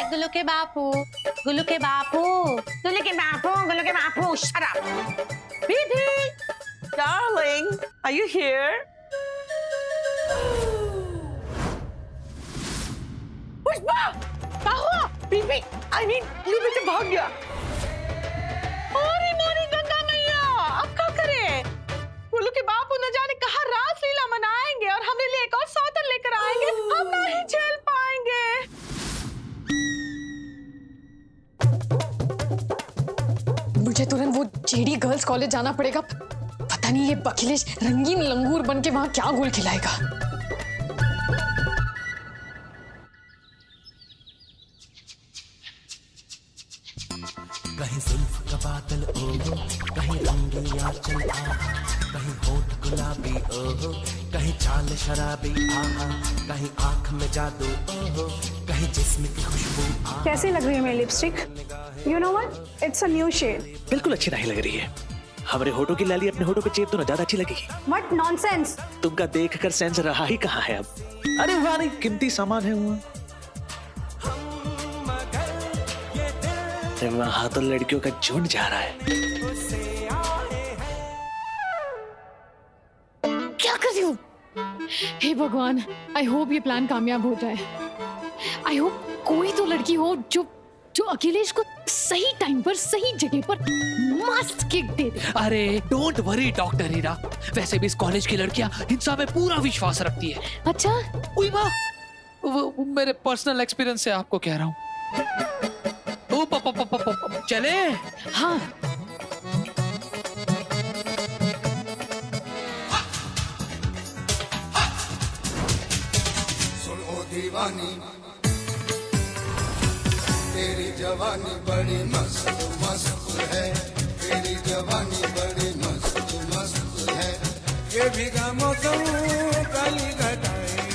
गुल्लू के बापू, गुल्लू के बापू, गुल्लू के बापू, गुल्लू के बापू, shut up. Bibi, darling, are you here? Pushpa, कहाँ? बीबी, I mean, ये बेटे भाग गया। अरे मोरी गंगा मैया, अब क्या करें? गुल्लू के बापू न जाने कहाँ रासलीला मनाएंगे और हमारे लिए एक और सौतन लेकर आएंगे। हम नहीं झेल पाएंगे। मुझे तुरंत वो जेडी गर्ल्स कॉलेज जाना पड़ेगा। पता नहीं ये अखिलेश रंगीन लंगूर बन के वहां क्या गोल खिलाएगा। कहीं जुल्फ का बादल ओहो, कहीं रंगी आंचल आहा, कहीं होठ गुलाबी ओहो, कहीं चाल शराबी आहा, कहीं आंख में जादू ओहो, कहीं जिस्म की खुशबू आहा। कैसी लग रही है मेरी lipstick? You know what? It's a new shade. बिल्कुल अच्छी नहीं लग रही है। हमारे होठों की लाली अपने होठों पे चेप दो ना, ज्यादा अच्छी लगेगी। What nonsense? तुमका देखकर सेंस रहा ही कहाँ है अब। अरे वाह, नहीं कीमती सामान है वो। वहाँ तो लड़कियों का झुंड जा रहा है। क्या कर रही हूँ? हे भगवान, आई होप ये प्लान कामयाब हो जाए। आई होप कोई तो लड़की हो जो अखिलेश को सही टाइम पर सही जगह पर मस्त किक दे दे। अरे डोंट वरी डॉक्टर हीरा, वैसे भी इस कॉलेज की लड़कियां हिंसा में पूरा विश्वास रखती है। अच्छा? उई वाह, वो मेरे पर्सनल एक्सपीरियंस से आपको कह रहा हूँ। चले? हाँ। सुनो दीवानी, तेरी जवानी बड़ी मस्त मस्त है, तेरी जवानी बड़ी मस्त मस्त है। ये भीगा मौसम काली घटाएं,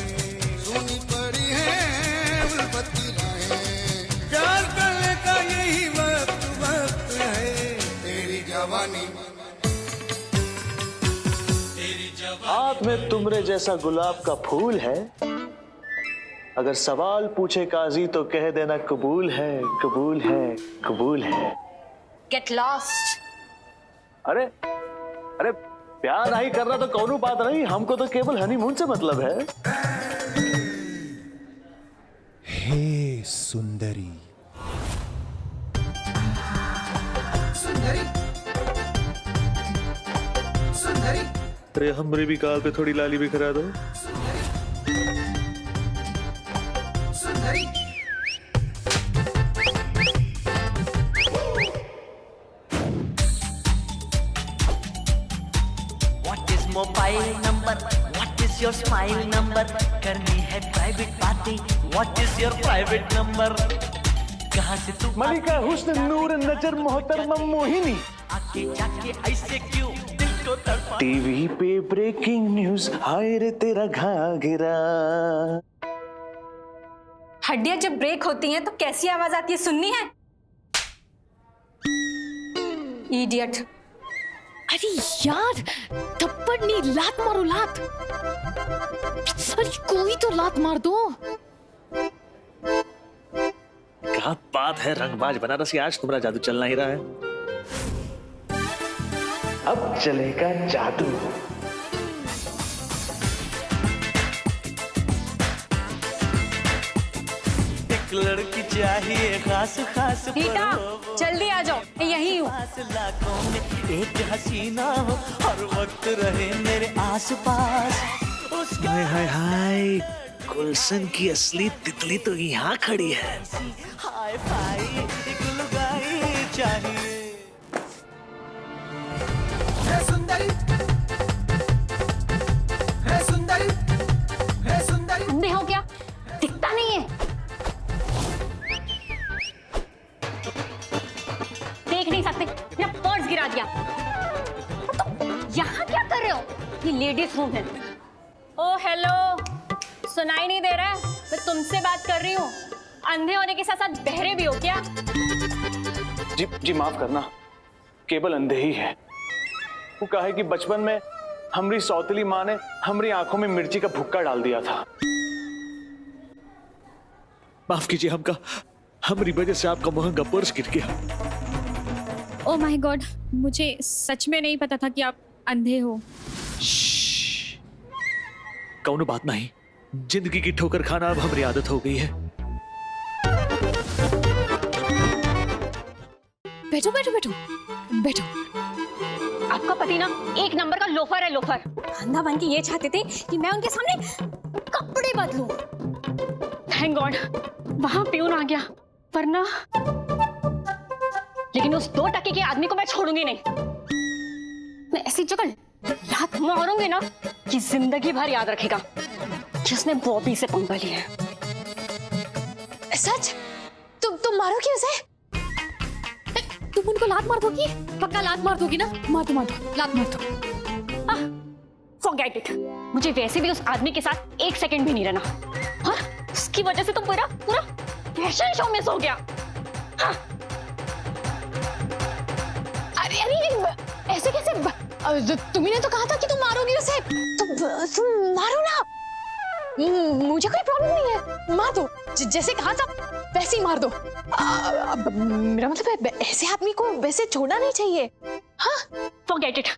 सुनी पड़ी है उल्फती राहें, प्यार करने का यही वक्त वक्त है। तेरी जवानी, हाथ में तुमरे जैसा गुलाब का फूल है, अगर सवाल पूछे काजी तो कह देना कबूल है, कबूल है, कबूल है। Get lost. अरे अरे प्यार नहीं कर रहा तो कौनो बात नहीं, हमको तो केवल हनीमून से मतलब है। हे सुंदरी, सुंदरी सुंदरी, अरे हमरे भी गाल पे थोड़ी लाली बिखरा दो। सुंदरी What is mobile number? What is your smile number? करनी है प्राइवेट बातें. What is your private number? कहाँ से तू मलिका हुस्न नूर नजर मोहतरमा मोहिनी, आके जाके ऐसे क्यों दिल को तड़पा? टीवी पे ब्रेकिंग न्यूज, हाय रे तेरा घाघरा। हड्डियां जब ब्रेक होती हैं तो कैसी आवाज आती है, सुननी है? इडियट। अरे यार, थप्पड़ नहीं, लात मारो, लात। अरे कोई तो लात मार दो। क्या बात है रंगबाज बनारसी, आज तुम्हारा जादू चलना ही रहा है। अब चलेगा जादू। एक लड़की चाहिए खास खास रीटा, जल्दी आ जाओ, मैं यहीं हूँ। लाखों में एक हसीना हो, हर वक्त रहे मेरे आसपास। उसका हाय हाय हाय, गुलशन की असली तितली तो यहाँ खड़ी है। हाय फाई एक लुगाई चाहिए। है सुंदरी, है सुंदरी, है सुंदरी। अंधे हो क्या? दिखता नहीं है? देख नहीं सकते? मेरा पर्स गिरा दिया। तो यहाँ क्या कर रहे हो? ये लेडीज रूम है। ओ हेलो, सुनाई नहीं दे रहा है? मैं तुमसे बात कर रही हूँ। अंधे होने के साथ साथ बहरे भी हो क्या? जी जी माफ करना, केवल अंधे ही है। वो कहा है कि बचपन में हमारी सौतेली माँ ने हमारी आंखों में मिर्ची का भुक्का डाल दिया था। माफ कीजिए, हमारी वजह से आपका महंगा पर्स गिर गया। ओ माय गॉड, मुझे सच में नहीं पता था कि आप अंधे हो। कौनो बात नहीं, जिंदगी की ठोकर खाना अब हमारी आदत हो गई है। बैठो बैठो बैठो बैठो। आपका पति ना एक नंबर का लोफर है, लोफर। अंधा बन के ये चाहते थे कि मैं उनके सामने कपड़े बदलूं। थैंक गॉड वहां प्यून आ गया, वरना। लेकिन उस 2 के आदमी को मैं छोड़ूंगी नहीं। मैं ऐसी जगह लात मारूंगी ना कि जिंदगी भर याद रखेगा कि उसने बॉबी से पंगा लिया है। सच? तुम मारोगी उसे? तुम उनको लात मार दोगी? पक्का लात मार दोगी ना? मार दो लात मार दो। Forget it. मुझे वैसे भी उस आदमी के साथ 1 सेकंड भी नहीं रहना। हाँ? उसकी वजह से तो पूरा फैशन शो मिस हो गया। हाँ? अरे ऐसे कैसे? तुमने तो कहा था कि तुम मारोगी उसे। तुम मारो ना, मुझे कोई प्रॉब्लम नहीं है, मार दो। जैसे कहा था वैसे ही मार दो। मेरा मतलब है ऐसे आदमी को वैसे छोड़ना नहीं चाहिए। हाँ? Forget it.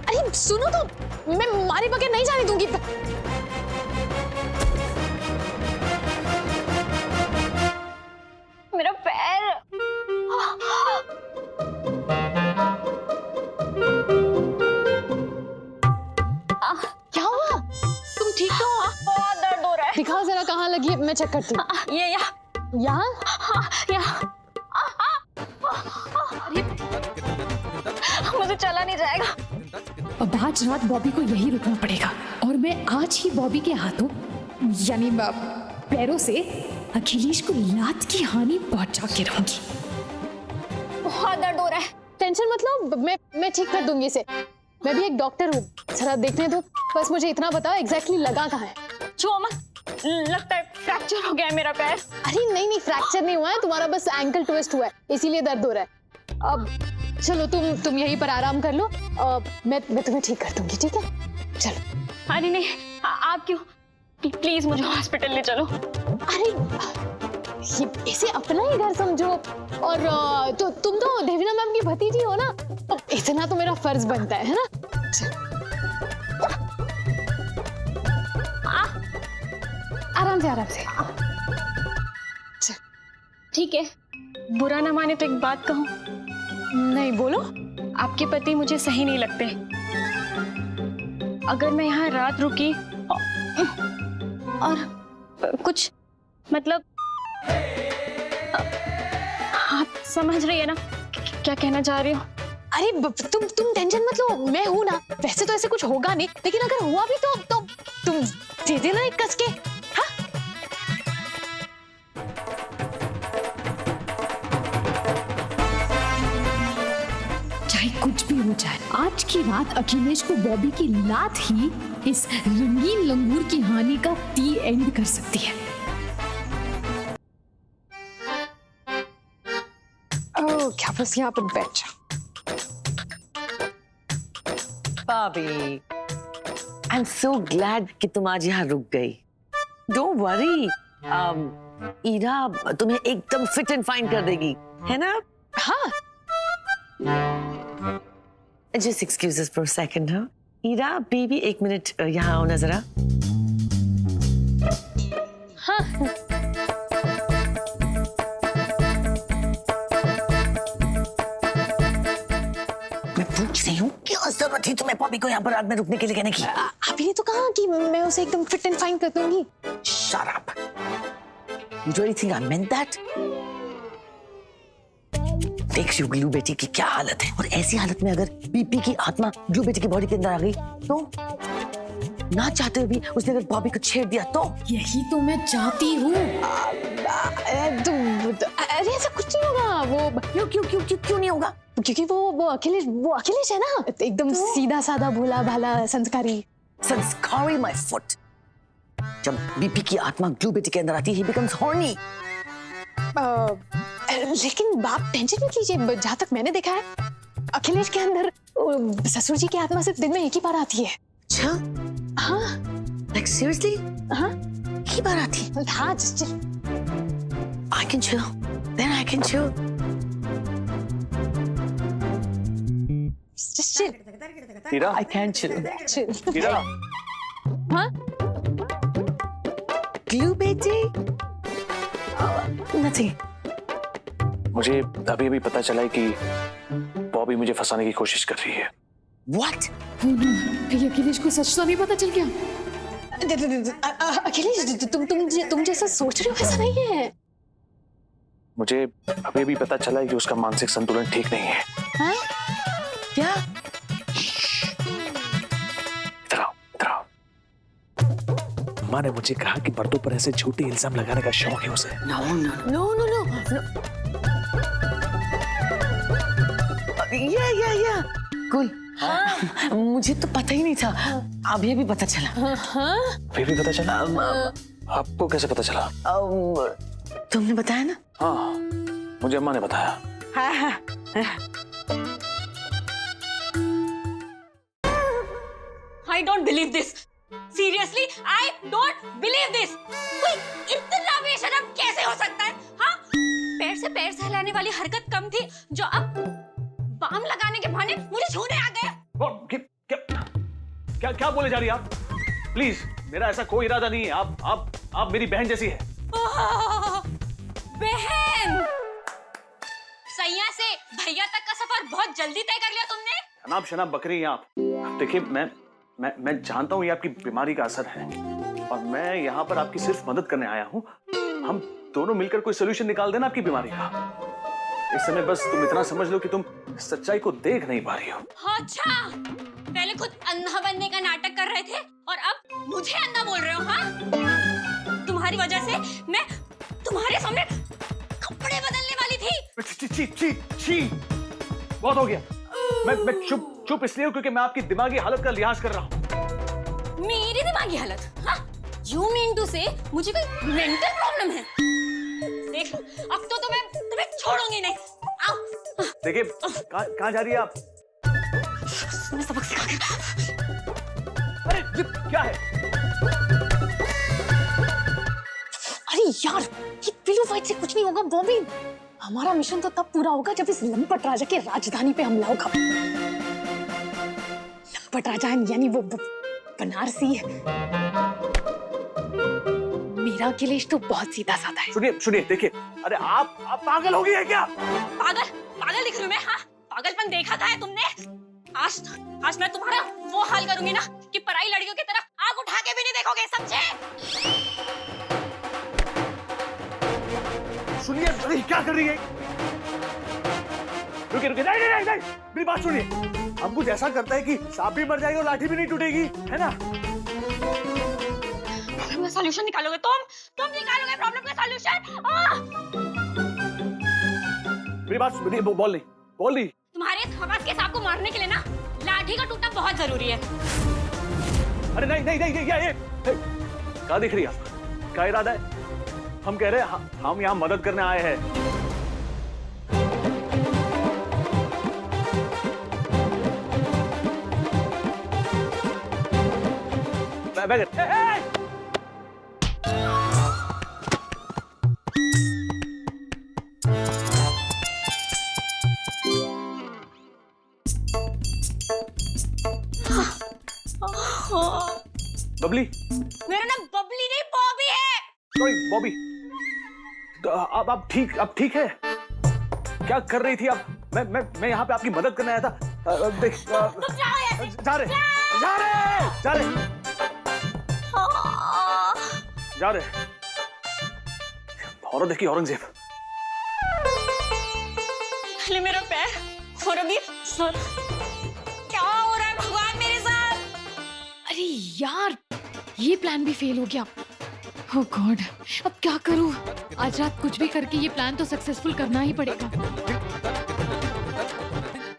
अरे सुनो तो, मैं मारे बगैर नहीं जाने दूंगी। मेरा पैर। क्या हुआ? तुम ठीक हो? बहुत दर्द हो रहा है। दिखाओ जरा कहाँ लगी है, मैं चेक करती हूँ। ये यहाँ? मुझे चला नहीं जाएगा। अब आज रात बॉबी को यही रुकना पड़ेगा और मैं आज ही बॉबी के हाथों यानी पैरों से अखिलेश को लात की हानि पहुंचा के रहूंगी। बहुत दर्द हो रहा है। टेंशन मत लो, मैं ठीक कर दूंगी इसे। मैं भी एक डॉक्टर हूँ, जरा देखने दो। बस मुझे इतना बताओ एग्जैक्टली लगा कहाँ है। छुओ मत, लगता है फ्रैक्चर हो गया है मेरा पैर। अरे नहीं फ्रैक्चर नहीं हुआ है, तुम्हारा बस एंकल ट्विस्ट हुआ है, इसीलिए दर्द हो रहा है। अब चलो तुम यहीं पर आराम कर लो, मैं तुम्हें ठीक कर दूंगी, ठीक है? चलो। अरे नहीं, आप क्यों? प्लीज मुझे हॉस्पिटल ले चलो। अरे इसे अपना ही घर समझो, और तुम तो देवीना मैम की भतीजी हो ना, तो इतना तो मेरा फर्ज बनता है ना? आराम से। ठीक है, बुरा ना माने तो एक बात कहूं। नहीं, बोलो। आपके पति मुझे सही नहीं लगते। अगर मैं यहाँ रात रुकी और कुछ मतलब, आप समझ रही है ना क्या कहना चाह रही हो? अरे तुम टेंशन मत लो, मैं हूं ना। वैसे तो ऐसे कुछ होगा नहीं, लेकिन अगर हुआ भी तो तुम दे देना एक कस के। हाँ? चाहे कुछ भी हो जाए, आज की रात अखिलेश को बॉबी की लात ही इस रंगीन लंगूर की हानि का टी एंड कर सकती है। क्या बस यहाँ पर बैठ जा। भाभी, आई एम सो ग्लैड कि तुम आज यहाँ रुक गई। डोंट वरी, ईरा तुम्हें एकदम फिट एंड फाइन कर देगी, है ना? हाँ। Just excuse us for a second. हाँ ईरा बेबी, 1 मिनट यहाँ आओ ना जरा। हाँ। पूछ रही हूँ क्या जरूरत थी तुम्हें बॉबी को यहाँ पर रात में रुकने के लिए कहने की? अभी ने तो कहा कि मैं उसे एकदम फिट एंड फाइन कर दूंगी। Shut up. You really think I meant that? देख शिव, ग्लू बेटी की क्या हालत है, और ऐसी हालत में अगर बीपी की आत्मा ग्लू बेटी की बॉडी के अंदर आ गई तो ना चाहते हुए भी उसने अगर बॉबी को छेड़ दिया तो? यही तो मैं चाहती हूँ। अरे ऐसा कुछ नहीं होगा। वो क्यों नहीं होगा? क्योंकि वो अखिलेश है ना, एकदम सीधा साधा भोला भाला संस्कारी। संस्कारी माय फुट। जब बीपी की आत्मा ग्लू बेटी के अंदर आती है, he becomes horny. लेकिन बाप टेंशन मत लीजिए, जहाँ तक मैंने देखा है अखिलेश के अंदर ससुर जी की आत्मा सिर्फ दिन में एक ही बार आती है। अच्छा? हाँ। Like seriously? हाँ। एक ही बार आती है? हाँ। I can chill. Then I can chill. Just chill. Heera, I can chill. Chill. हीरा, हाँ? Glue बेटी? Nothing. मुझे अभी अभी पता चला है कि बॉबी मुझे फंसाने की कोशिश कर रही है। What? Oh no, कहीं अखिलेश को सच तो नहीं पता चल गया? अखिलेश, तुम जैसा सोच रहे हो ऐसा नहीं है। मुझे अभी अभी पता चला है कि उसका मानसिक संतुलन ठीक नहीं है। हाँ? क्या? इधर आओ, इधर आओ। माँ ने मुझे कहा कि मर्दों पर ऐसे झूठे इल्जाम लगाने का शौक है उसे। No. Yeah. Cool. हाँ? मुझे तो पता ही नहीं था। अभी अभी पता चला। अभी भी पता चला? आपको कैसे पता चला? तुमने बताया ना? हाँ, मुझे अम्मा ने बताया। हाँ। I don't believe this. Seriously, I don't believe this. कोई इतना बेशरम कैसे हो सकता है? हाँ? पैर से पैर सहलाने वाली हरकत कम थी, जो अब बाम लगाने के बहाने मुझे छूने आ गए। क्या बोले जा रही हैं आप? प्लीज, मेरा ऐसा कोई इरादा नहीं है। आप मेरी बहन जैसी है। बहन, सैया से भैया तक का सफर बहुत जल्दी तय कर लिया तुमने। शनाब बकरी हैं आप। देखिए, मैं जानता हूँ ये आपकी बीमारी का असर है, और मैं यहाँ पर आपकी सिर्फ मदद करने आया हूँ। हम दोनों मिलकर कोई सोल्यूशन निकाल देना आपकी बीमारी का। इस समय बस तुम इतना समझ लो कि तुम सच्चाई को देख नहीं पा रही हो। अच्छा, पहले खुद अंधा बनने का नाटक कर रहे थे और अब मुझे अंधा बोल रहे हो? हाँ? तुम्हारी वजह से मैं तुम्हारे सामने कपड़े बदलने वाली थी। छी, बहुत हो गया। मैं चुप इसलिए हूँ क्योंकि मैं आपकी दिमागी हालत का लिहाज कर रहा हूँ। मेरी दिमागी हालत? हाँ? You mean to say मुझे कोई मेंटल प्रॉब्लम है? देख लो, अब तो तुम्हें छोड़ूंगी नहीं। आओ। देखिए, कहाँ जा रही है आप? मैं सबक सिखा के। अरे ये क्या है? अरे यार, ये पिलो फाइट से कुछ नहीं होगा बॉबी। हमारा मिशन तो तब पूरा होगा जब इस लंपट राजा के राजधानी पे हमला होगा। लंपट राजा यानी वो बनारसी है। मेरा अखिलेश तो बहुत सीधा साधा है। सुनिए, देखिए, अरे आप पागल हो गई है क्या? पागल दिख रही हूँ मैं? हाँ? पागलपन देखा था है तुमने? आज मैं तुम्हारा वो हाल करूंगी ना कि पराई लड़कियों की तरफ आग उठा के भी नहीं देखोगे, समझे? सुनिए, अरे क्या कर रही है? रुकिए, नहीं, मेरी बात सुनिए। हम कुछ ऐसा करता है कि सांप भी मर जाएगा और लाठी भी नहीं टूटेगी, है ना? प्रॉब्लम का सॉल्यूशन निकालोगे तुम निकालोगे प्रॉब्लम का सॉल्यूशन। मेरी बात सुनिए, बोल नहीं। तुम्हारे खवास के सांप को मारने के लिए ना लाठी का टूटना बहुत जरूरी है। अरे नहीं, ये क्या दिख रही है आप? क्या इरादा है? हम कह रहे हैं हम यहाँ मदद करने आए हैं। बबली? मेरा नाम बबली नहीं बॉबी है। सॉरी, बॉबी। अब ठीक है? क्या कर रही थी आप? मैं यहाँ पे आपकी मदद करने आया था। देख, जा रहे। औरत देखी औरंगजेब। पहले मेरा पैर और अभी सर। क्या हो रहा है भगवान मेरे साथ? अरे यार, ये प्लान भी फेल हो गया। ओह गॉड, अब क्या करूं? आज रात कुछ भी करके ये प्लान तो सक्सेसफुल करना ही पड़ेगा।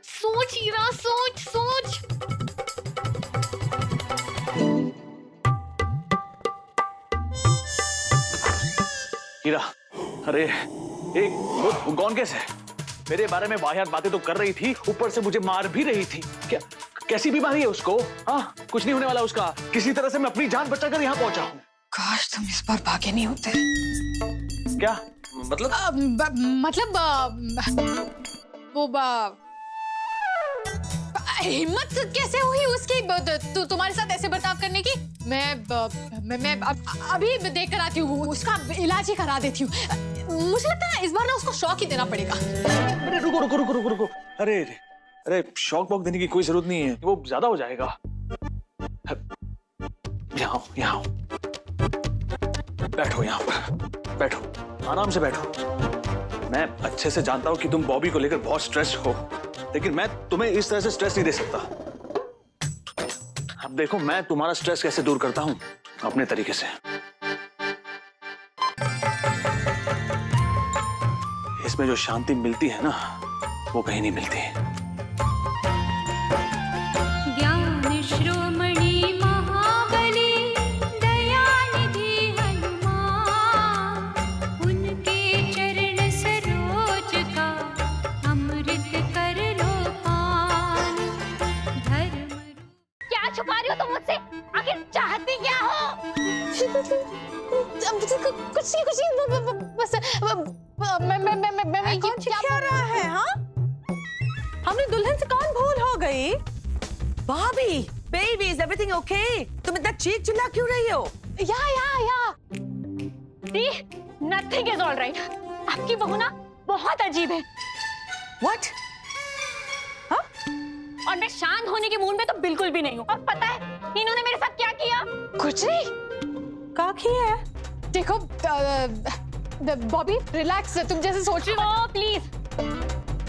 सोच हीरा, सोच। हीरा, अरे वो कौन कैसे? मेरे बारे में वाहियात बातें तो कर रही थी, ऊपर से मुझे मार भी रही थी। क्या कैसी बीमारी है उसको? हाँ, कुछ नहीं होने वाला उसका। किसी तरह से मैं अपनी जान बचाकर यहाँ पहुंचा हूँ। काश तुम इस बार भागे नहीं होते। क्या मतलब? हिम्मत कैसे हुई उसकी तुम्हारे साथ ऐसे बर्ताव करने की? मैं अभी देख कर आती हूँ, उसका इलाज ही करा देती हूँ। मुझे लगता है इस बार ना उसको शॉक ही देना पड़ेगा। अरे रुको रुको रुको रुको रुको, अरे अरे शॉक वॉक देने की कोई जरूरत नहीं है, वो ज्यादा हो जाएगा। यहाँ यहाँ बैठो, यहाँ पर बैठो, आराम से बैठो। मैं अच्छे से जानता हूँ कि तुम बॉबी को लेकर बहुत स्ट्रेस हो, लेकिन मैं तुम्हें इस तरह से स्ट्रेस नहीं दे सकता। अब देखो मैं तुम्हारा स्ट्रेस कैसे दूर करता हूँ अपने तरीके से। इसमें जो शांति मिलती है ना, वो कहीं नहीं मिलती। ज्ञान श्रोमणि महाबली दयानिधि हनुमान, उनके चरण सरोज का अमृत कर लो पान। धर्म क्या छुपा रही हो तुम मुझसे? आखिर चाहती क्या हो? कुछ नहीं बस मैं कौन चिल्ला रहा है? हाँ, हमने दुल्हन से कौन भूल हो गई? भाभी, बेबी, इज एवरीथिंग ओके? तुम इतना चीख चिल्ला क्यों रही हो? या नथिंग इज ऑल राइट। आपकी बहू ना बहुत अजीब है। व्हाट? हाँ? और मैं शांत होने के मूड में तो बिल्कुल भी नहीं हूँ। और पता है इन्होंने मेरे साथ क्या किया? कुछ नहीं। क्या किया है? देखो बॉबी, रिलैक्स, तुम जैसे सोच रही हो। प्लीज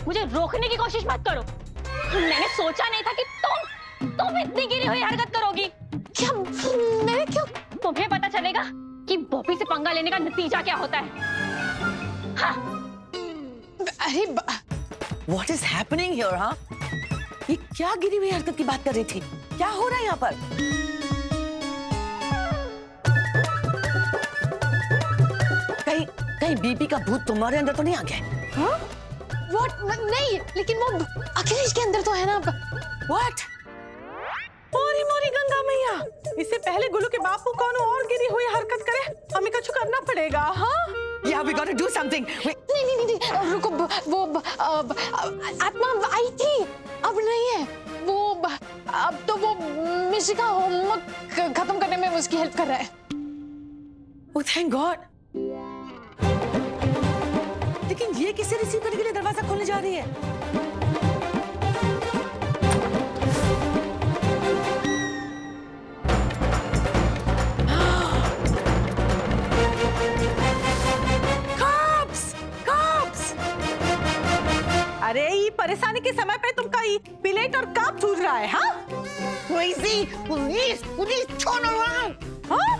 मुझे रोकने की कोशिश मत करो। मैंने सोचा नहीं था कि तुम इतनी गिरी हुई हरकत करोगी। क्या? मैंने क्यों? तुम्हें पता चलेगा कि बॉबी से पंगा लेने का नतीजा क्या होता है। हाँ। अरे व्हाट इज हैपनिंग हियर? हाँ, ये क्या गिरी हुई हरकत की बात कर रही थी? क्या हो रहा है यहाँ पर? कहीं बीपी का भूत तुम्हारे अंदर तो नहीं आ गया? हाँ? What? नहीं, लेकिन वो अखिलेश के अंदर तो है ना। What? मोरी गंगा मैया, इससे पहले गुल्लू के बापू कौन और गिरी हुई हरकत करे, हमें कुछ करना पड़ेगा। हाँ? Yeah, we got to do something. नहीं, रुको, वो आत्मा आई थी, अब नहीं है। वो अब तो वो मिश्री का होमवर्क खत्म करने में उसकी हेल्प कर रहा है। Oh, thank God. लेकिन ये किसे रिसीव करने के लिए दरवाजा खोलने जा रही है? अरे ये परेशानी के समय पे तुमका ये प्लेट और कप टूट रहा है। हाँ? Crazy! पुलिस छोड़ो वहाँ! हाँ?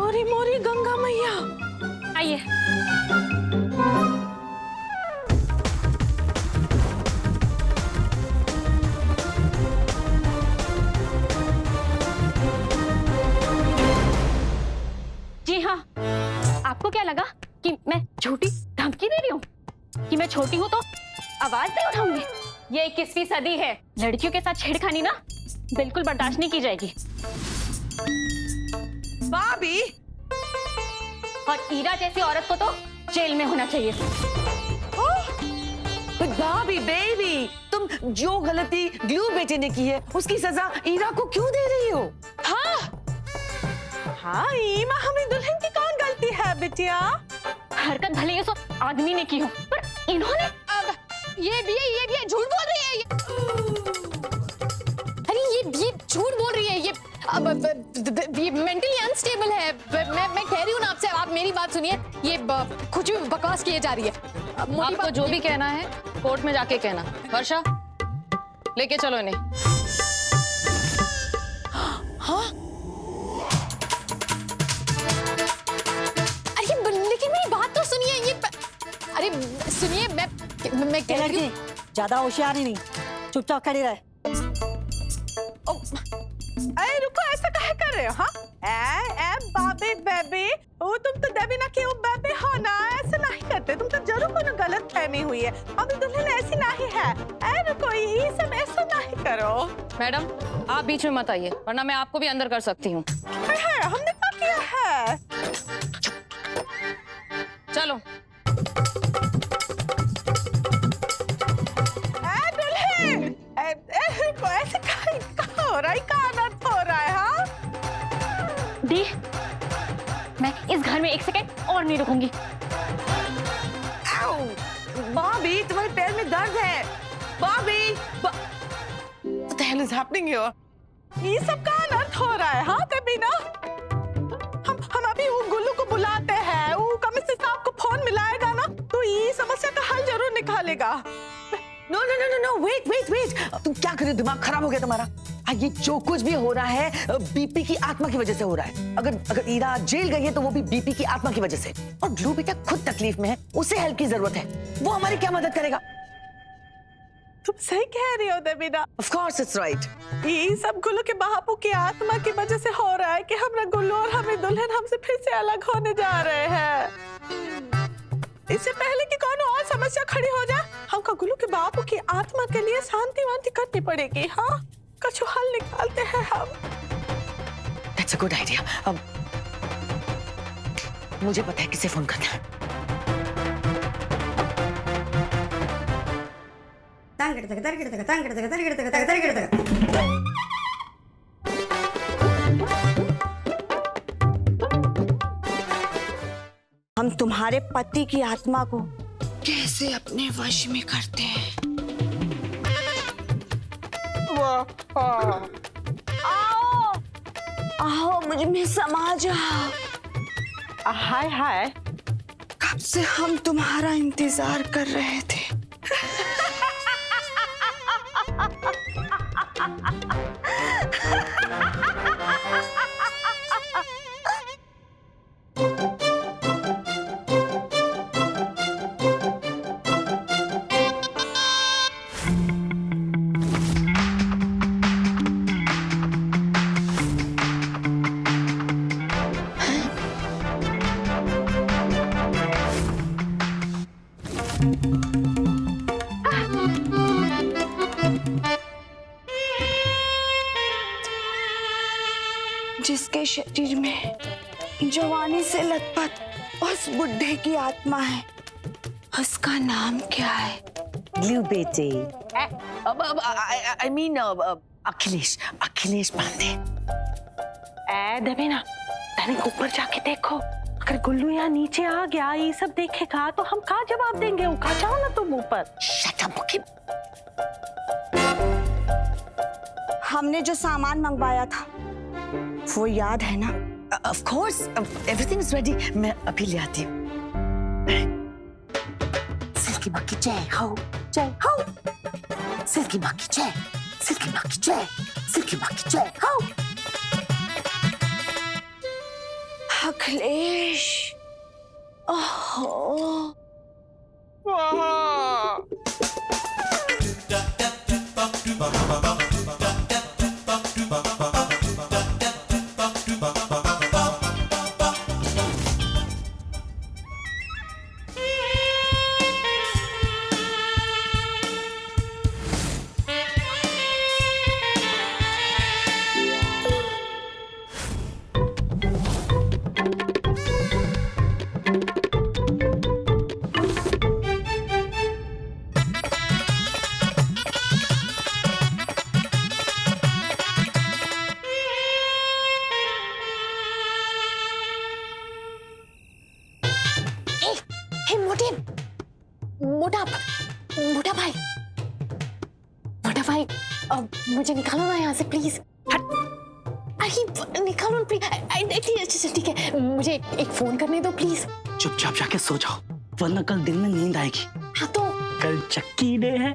अरे मोरी गंगा मैया, आइए। जी हाँ, आपको क्या लगा कि मैं झूठी धमकी दे रही हूँ? कि मैं छोटी हूँ तो आवाज नहीं उठाऊंगी? ये 21वीं सदी है, लड़कियों के साथ छेड़खानी ना बिल्कुल बर्दाश्त नहीं की जाएगी। भाभी, और ईरा जैसी औरत को तो जेल में होना चाहिए। भाभी, बेबी, तुम जो गलती ग्लू बेटे ने की है, उसकी सजा ईरा को क्यों दे रही हो? हाँ, ईमा, हमें दुल्हन की कौन गलती है बिटिया? हरकत भले ही उस आदमी ने की हो, पर इन्होंने ये भी है, झूठ बोल रही है ये। अरे ये झूठ बोल रही है, ये मेंटली अनस्टेबल है। मैं कह रही हूँ ना आपसे, आप मेरी बात सुनिए। ये कुछ भी बकवास किए जा रही है। आपको जो भी कहना है कोर्ट में जाके कहना। वर्षा, लेके चलो इन्हें। हाँ? अरे लेकिन मेरी बात तो सुनिए। ये अरे सुनिए, मैं कह रही हूँ, ज्यादा होशियारी नहीं, चुपचाप खड़ी रहे। अरे रुको, ऐसा काहे कर रहे हो? हाँ? बाबी बेबी, ओ तुम तो देवी ना क्यों बेबी हो ना, ऐसा नहीं करते। तुम तो जरूर कोनो गलत फहमी हुई है। अभी दुल्हन ऐसी नहीं है। रुको, ये सब ऐसा नहीं करो। मैडम, आप बीच में मत आइए, वरना मैं आपको भी अंदर कर सकती हूँ। हमने क्या किया है? चलो। दुल्हन, ऐसे क्या हो रहा है? क्या अनर्थ हो रहा है? हाँ दी, मैं इस घर में 1 सेकंड और नहीं रुकूंगी। बॉबी, तुम्हारे पैर में दर्द है। Bobby, What the hell is happening here? ये सब का अनर्थ हो रहा है। हाँ कभी ना हम अभी वो गुल्लू को बुलाते हैं, वो कमिश्नर साहब को फोन मिलाएगा ना तो ये समस्या का हल जरूर निकालेगा। No no no no no, wait wait wait, तुम क्या कर रहे हो? दिमाग खराब हो गया तुम्हारा? ये जो कुछ भी हो रहा है बीपी की आत्मा की वजह से हो रहा है। अगर ईरा जेल गई है तो वो भी बीपी की आत्मा की वजह से। और ग्लू बेटा खुद तकलीफ में है, उसे हेल्प की जरूरत है, वो हमारी क्या मदद करेगा? तुम सही कह रही हो Devina. Of course it's right. ये सब गुल्लू के बापू की आत्मा की वजह से हो रहा है कि हमरा गुल्लू और हमें दुल्हन हमसे फिर से अलग होने जा रहे हैं। इससे पहले कि कौन और समस्या खड़ी हो जाए, हमको गुल्लू के बापू की आत्मा के लिए शांति वांति करनी पड़ेगी। हाँ, कुछ हल निकालते हैं हम। That's a good idea. अब मुझे पता है किसे फोन करना है। हम तुम्हारे पति की आत्मा को कैसे अपने वश में करते हैं? आओ आओ, मुझ में समा जाओ। हाय हाय, कब से हम तुम्हारा इंतजार कर रहे थे। जिसके शरीर में जवानी से लथपथ उस बुढ़े की आत्मा है, उसका नाम क्या है? ग्लू बेटे। I mean Akhilesh Pandey. देवीना, तनिक ऊपर जाके देखो, अगर गुल्लू यहाँ नीचे आ गया, ये सब देखेगा तो हम क्या जवाब देंगे? वो कहा जाओ ना तुम ऊपर। Shut up, okay? हमने जो सामान मंगवाया था वो याद है ना? Of course, everything is ready. मैं अभी ले आती हूँ। सिल्की मक्खी जय हो, जय हो। सिल्की मक्खी जय, सिल्की मक्खी जय, सिल्की मक्खी जय हो। अखिलेश, ओहो, मोटा भाई, मुझे निकालो ना यहाँ से प्लीज। अरे निकालो ना प्लीज। ठीक है, मुझे एक फोन करने दो प्लीज। चुपचाप जाके सो जाओ, वरना कल दिन में नींद आएगी। हाँ तो कल चक्की डे है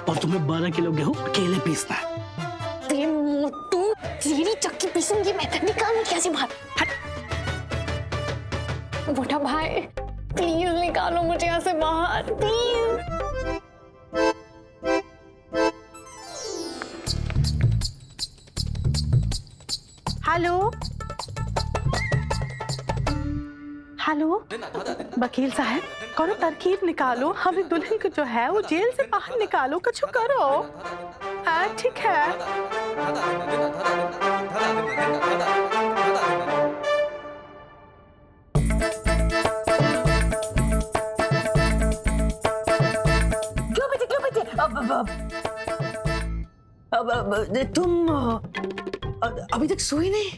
और तुम्हें 12 किलो गेहूं अकेले पीसना है। मोटू, तेरी चक्की पीसूंगी मैं, निकालो कैसे बाहर। मोटा भाई प्लीज निकालो मुझे यहाँ से बाहर प्लीज। हेलो हेलो, वकील साहब, करो तरकीब निकालो, हमें दुल्हन को जो है वो जेल से बाहर निकालो, कुछ करो। हाँ ठीक है। क्यों बेटे तुम अभी तक सोई नहीं?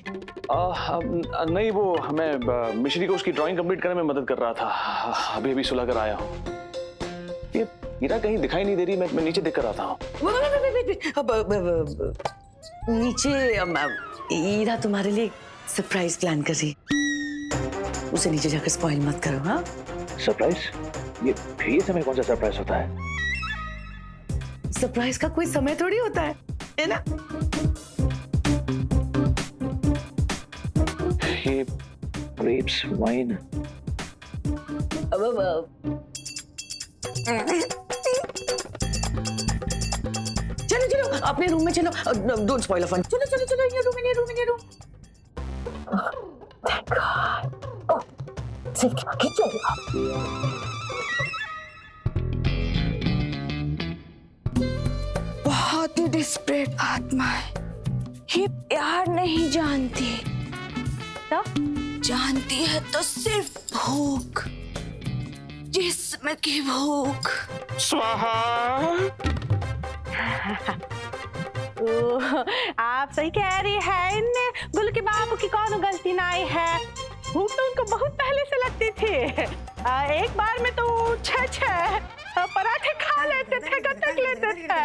नहीं, वो हमें मिश्री को उसकी ड्राइंग कंप्लीट करने में मदद कर रहा था। अभी अभी सुला कर आया हूँ। ये हीरा कहीं दिखाई नहीं दे रही। मैं नीचे देख कर आता हूँ। नीचे हीरा तुम्हारे लिए सरप्राइज प्लान कर रही। उसे नीचे जाकर स्पॉइल मत करो। हाँ, सरप्राइज? ये समय कौन सा सरप्राइज होता है? सरप्राइज का कोई समय थोड़ी होता है ना? ये ग्रेप्स वाइन। चलो चलो अपने रूम में चलो। Don't spoil fun. चलो चलो चलो, ये रूम ये रूम ये रूम। Thank God. ओह, सिर्फ बहुत ही डिस्परेट आत्मा है। ये प्यार नहीं जानती, तो जानती है तो सिर्फ भूख, जिस्म की भूख। स्वाहा। आप सही कह रही है। इनने गुल के बाबू की कौन गलती नहीं है। भूख तो उनको बहुत पहले से लगती थी। एक बार में तो 6 पराठे खा लेते थे, गटक लेते थे।